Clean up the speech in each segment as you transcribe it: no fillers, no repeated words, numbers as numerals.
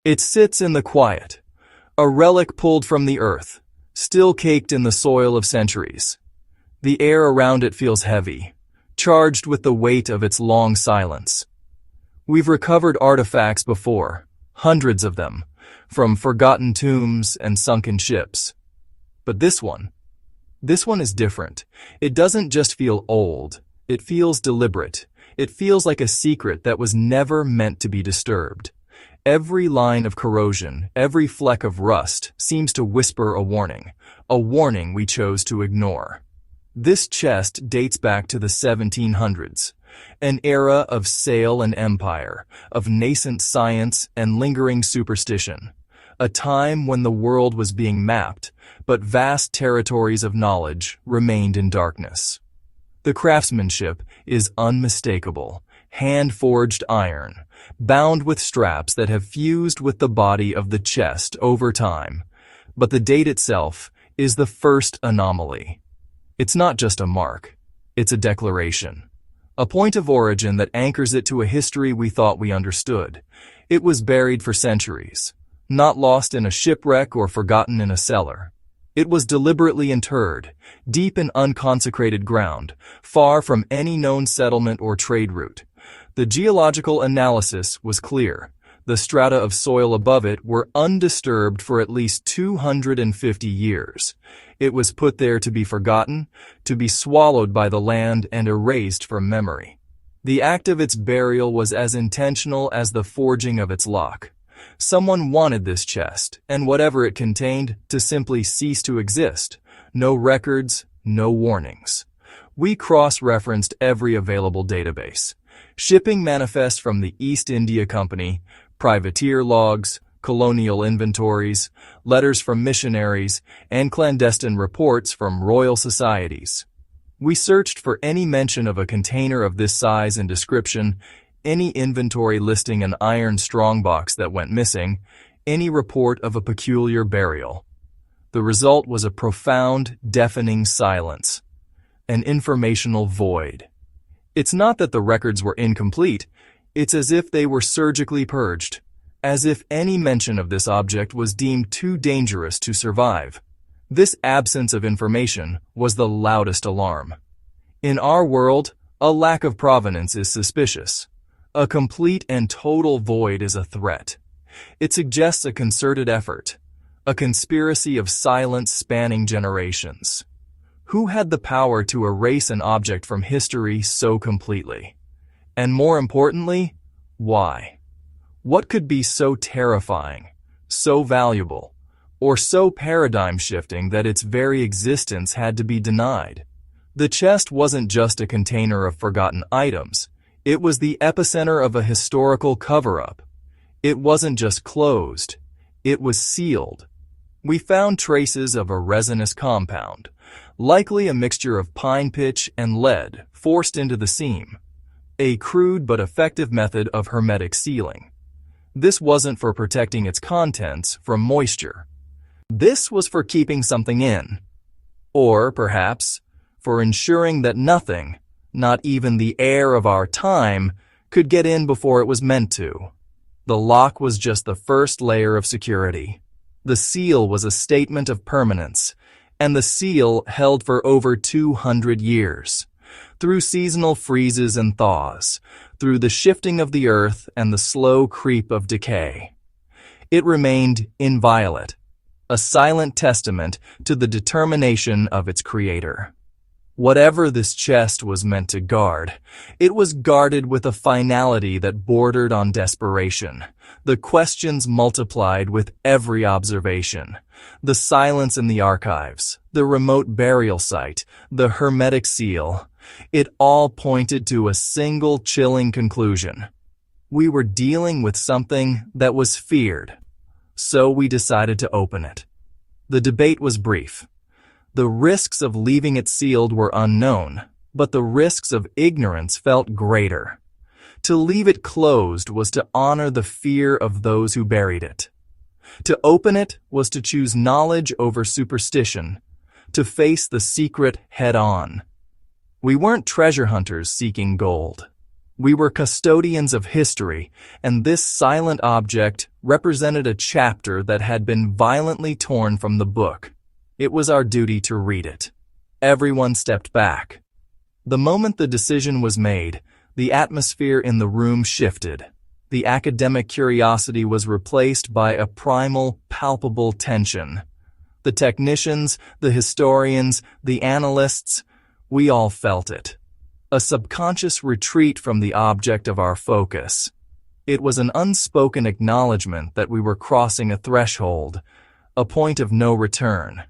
It sits in the quiet, a relic pulled from the earth, still caked in the soil of centuries. The air around it feels heavy, charged with the weight of its long silence. We've recovered artifacts before, hundreds of them, from forgotten tombs and sunken ships. But this one is different. It doesn't just feel old, it feels deliberate. It feels like a secret that was never meant to be disturbed. Every line of corrosion, every fleck of rust seems to whisper a warning we chose to ignore. This chest dates back to the 1700s, an era of sail and empire, of nascent science and lingering superstition, a time when the world was being mapped, but vast territories of knowledge remained in darkness. The craftsmanship is unmistakable, hand-forged iron, bound with straps that have fused with the body of the chest over time. But the date itself is the first anomaly. It's not just a mark, it's a declaration. A point of origin that anchors it to a history we thought we understood. It was buried for centuries, not lost in a shipwreck or forgotten in a cellar. It was deliberately interred, deep in unconsecrated ground, far from any known settlement or trade route. The geological analysis was clear. The strata of soil above it were undisturbed for at least 250 years. It was put there to be forgotten, to be swallowed by the land and erased from memory. The act of its burial was as intentional as the forging of its lock. Someone wanted this chest, and whatever it contained, to simply cease to exist. No records, no warnings. We cross-referenced every available database. Shipping manifests from the East India Company, privateer logs, colonial inventories, letters from missionaries, and clandestine reports from royal societies. We searched for any mention of a container of this size and description, any inventory listing an iron strongbox that went missing, any report of a peculiar burial. The result was a profound, deafening silence, an informational void. It's not that the records were incomplete, it's as if they were surgically purged, as if any mention of this object was deemed too dangerous to survive. This absence of information was the loudest alarm. In our world, a lack of provenance is suspicious. A complete and total void is a threat. It suggests a concerted effort, a conspiracy of silence spanning generations. Who had the power to erase an object from history so completely? And more importantly, why? What could be so terrifying, so valuable, or so paradigm-shifting that its very existence had to be denied? The chest wasn't just a container of forgotten items. It was the epicenter of a historical cover-up. It wasn't just closed, it was sealed. We found traces of a resinous compound, likely a mixture of pine pitch and lead forced into the seam, a crude but effective method of hermetic sealing. This wasn't for protecting its contents from moisture. This was for keeping something in, or perhaps for ensuring that nothing, not even the air of our time, could get in before it was meant to. The lock was just the first layer of security. The seal was a statement of permanence, and the seal held for over 200 years. Through seasonal freezes and thaws, through the shifting of the earth and the slow creep of decay, it remained inviolate, a silent testament to the determination of its creator. Whatever this chest was meant to guard, it was guarded with a finality that bordered on desperation. The questions multiplied with every observation. The silence in the archives, the remote burial site, the hermetic seal. It all pointed to a single chilling conclusion. We were dealing with something that was feared, so we decided to open it. The debate was brief. The risks of leaving it sealed were unknown, but the risks of ignorance felt greater. To leave it closed was to honor the fear of those who buried it. To open it was to choose knowledge over superstition, to face the secret head-on. We weren't treasure hunters seeking gold. We were custodians of history, and this silent object represented a chapter that had been violently torn from the book. It was our duty to read it. Everyone stepped back. The moment the decision was made, the atmosphere in the room shifted. The academic curiosity was replaced by a primal, palpable tension. The technicians, the historians, the analysts, we all felt it. A subconscious retreat from the object of our focus. It was an unspoken acknowledgement that we were crossing a threshold, a point of no return.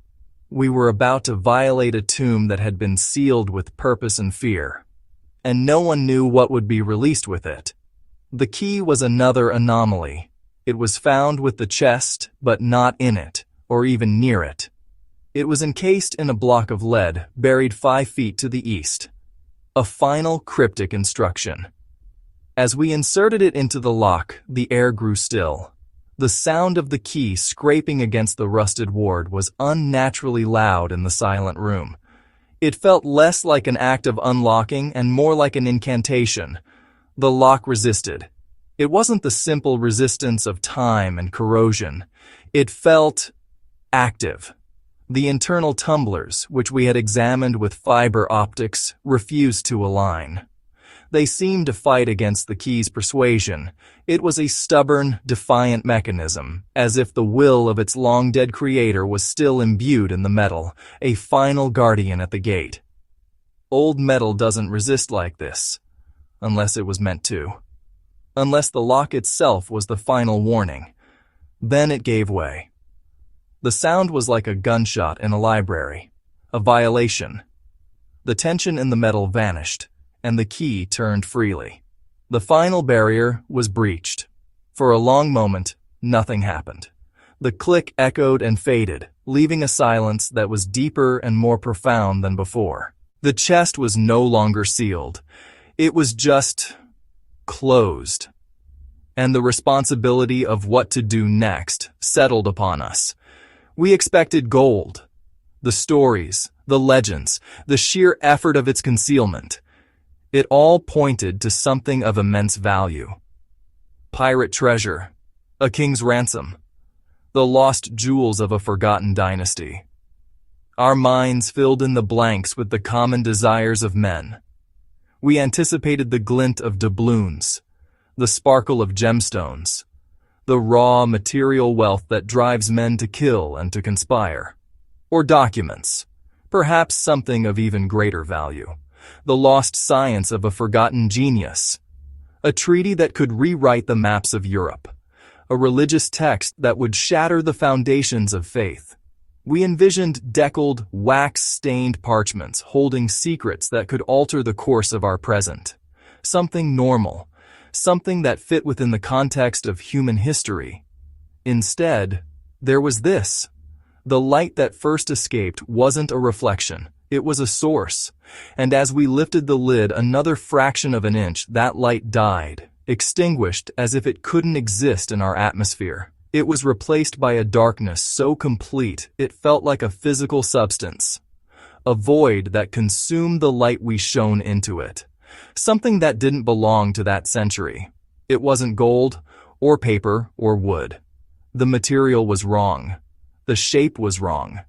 We were about to violate a tomb that had been sealed with purpose and fear, and no one knew what would be released with it. The key was another anomaly. It was found with the chest, but not in it, or even near it. It was encased in a block of lead, buried 5 feet to the east. A final cryptic instruction. As we inserted it into the lock, the air grew still. The sound of the key scraping against the rusted ward was unnaturally loud in the silent room. It felt less like an act of unlocking and more like an incantation. The lock resisted. It wasn't the simple resistance of time and corrosion. It felt active. The internal tumblers, which we had examined with fiber optics, refused to align. They seemed to fight against the key's persuasion. It was a stubborn, defiant mechanism, as if the will of its long-dead creator was still imbued in the metal, a final guardian at the gate. Old metal doesn't resist like this, unless it was meant to. Unless the lock itself was the final warning. Then it gave way. The sound was like a gunshot in a library, a violation. The tension in the metal vanished, and the key turned freely. The final barrier was breached. For a long moment, nothing happened. The click echoed and faded, leaving a silence that was deeper and more profound than before. The chest was no longer sealed. It was just closed. And the responsibility of what to do next settled upon us. We expected gold. The stories, the legends, the sheer effort of its concealment. It all pointed to something of immense value. Pirate treasure, a king's ransom, the lost jewels of a forgotten dynasty. Our minds filled in the blanks with the common desires of men. We anticipated the glint of doubloons, the sparkle of gemstones, the raw material wealth that drives men to kill and to conspire. Or documents, perhaps something of even greater value. The lost science of a forgotten genius. A treaty that could rewrite the maps of Europe. A religious text that would shatter the foundations of faith. We envisioned deckled, wax-stained parchments holding secrets that could alter the course of our present. Something normal. Something that fit within the context of human history. Instead, there was this. The light that first escaped wasn't a reflection. It was a source. And as we lifted the lid another fraction of an inch, that light died, extinguished as if it couldn't exist in our atmosphere. It was replaced by a darkness so complete it felt like a physical substance. A void that consumed the light we shone into it. Something that didn't belong to that century. It wasn't gold, or paper, or wood. The material was wrong. The shape was wrong.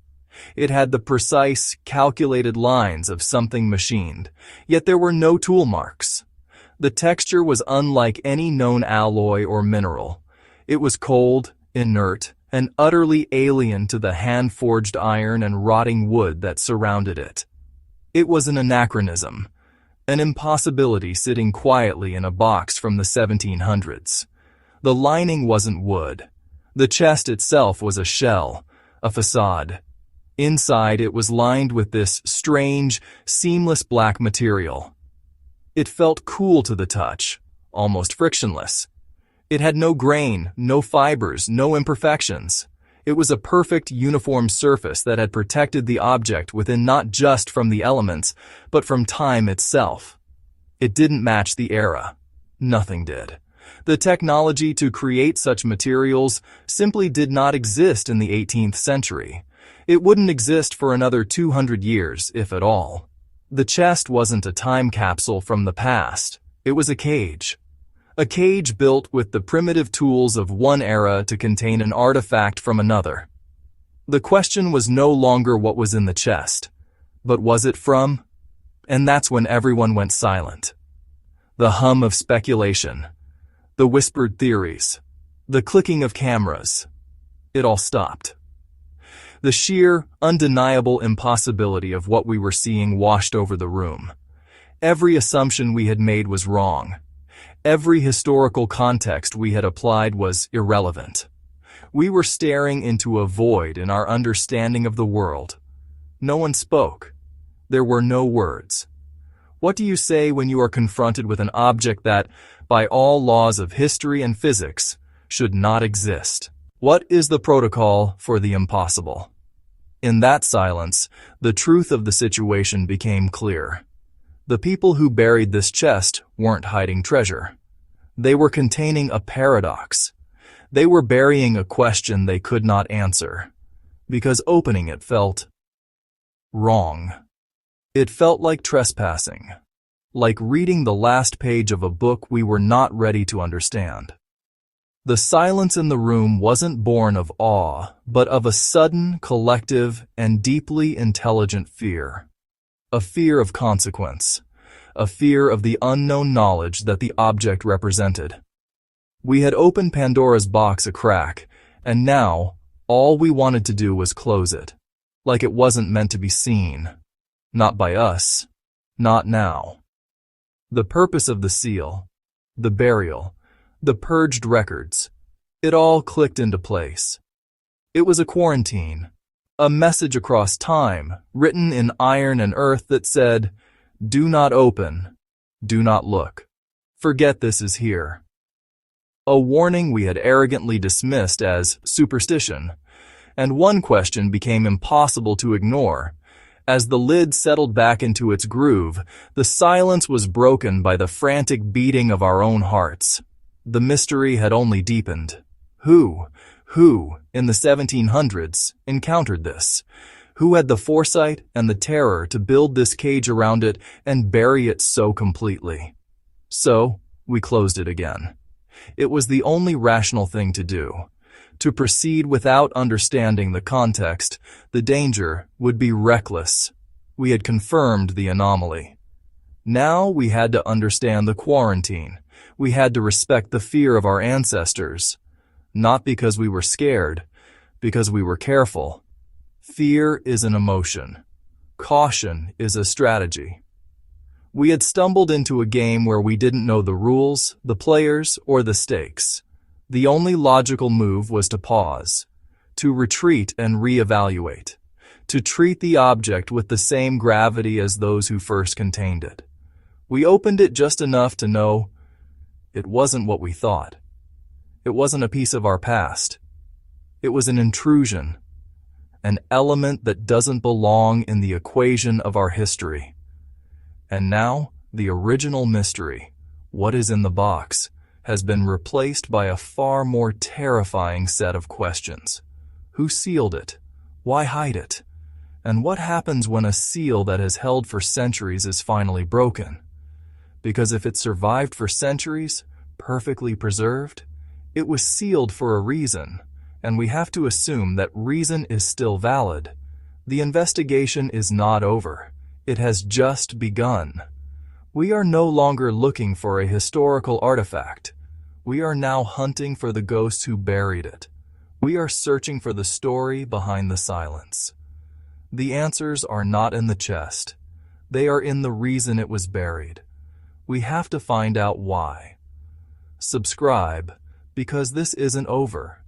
It had the precise, calculated lines of something machined, yet there were no tool marks. The texture was unlike any known alloy or mineral. It was cold, inert, and utterly alien to the hand-forged iron and rotting wood that surrounded it. It was an anachronism. An impossibility sitting quietly in a box from the 1700s. The lining wasn't wood. The chest itself was a shell, a facade. Inside it was lined with this strange, seamless black material. It felt cool to the touch, almost frictionless. It had no grain, no fibers, no imperfections. It was a perfect, uniform surface that had protected the object within not just from the elements, but from time itself. It didn't match the era. Nothing did. The technology to create such materials simply did not exist in the 18th century. It wouldn't exist for another 200 years, if at all. The chest wasn't a time capsule from the past. It was a cage. A cage built with the primitive tools of one era to contain an artifact from another. The question was no longer what was in the chest, but was it from? And that's when everyone went silent. The hum of speculation, the whispered theories, the clicking of cameras, it all stopped. The sheer, undeniable impossibility of what we were seeing washed over the room. Every assumption we had made was wrong. Every historical context we had applied was irrelevant. We were staring into a void in our understanding of the world. No one spoke. There were no words. What do you say when you are confronted with an object that, by all laws of history and physics, should not exist? What is the protocol for the impossible? In that silence, the truth of the situation became clear. The people who buried this chest weren't hiding treasure. They were containing a paradox. They were burying a question they could not answer, because opening it felt wrong. It felt like trespassing, like reading the last page of a book we were not ready to understand. The silence in the room wasn't born of awe, but of a sudden, collective, and deeply intelligent fear. A fear of consequence. A fear of the unknown knowledge that the object represented. We had opened Pandora's box a crack, and now, all we wanted to do was close it. Like it wasn't meant to be seen. Not by us. Not now. The purpose of the seal, the burial, the purged records, it all clicked into place. It was a quarantine, a message across time, written in iron and earth that said, "Do not open, do not look. Forget this is here." A warning we had arrogantly dismissed as superstition, and one question became impossible to ignore. As the lid settled back into its groove, the silence was broken by the frantic beating of our own hearts. The mystery had only deepened. Who, in the 1700s, encountered this? Who had the foresight and the terror to build this cage around it and bury it so completely? So, we closed it again. It was the only rational thing to do. To proceed without understanding the context, the danger, would be reckless. We had confirmed the anomaly. Now we had to understand the quarantine. We had to respect the fear of our ancestors. Not because we were scared, because we were careful. Fear is an emotion. Caution is a strategy. We had stumbled into a game where we didn't know the rules, the players, or the stakes. The only logical move was to pause, to retreat and reevaluate, to treat the object with the same gravity as those who first contained it. We opened it just enough to know it wasn't what we thought. It wasn't a piece of our past. It was an intrusion, an element that doesn't belong in the equation of our history. And now, the original mystery, what is in the box, has been replaced by a far more terrifying set of questions. Who sealed it? Why hide it? And what happens when a seal that has held for centuries is finally broken? Because if it survived for centuries, perfectly preserved, it was sealed for a reason, and we have to assume that reason is still valid. The investigation is not over. It has just begun. We are no longer looking for a historical artifact. We are now hunting for the ghosts who buried it. We are searching for the story behind the silence. The answers are not in the chest. They are in the reason it was buried. We have to find out why. Subscribe, because this isn't over.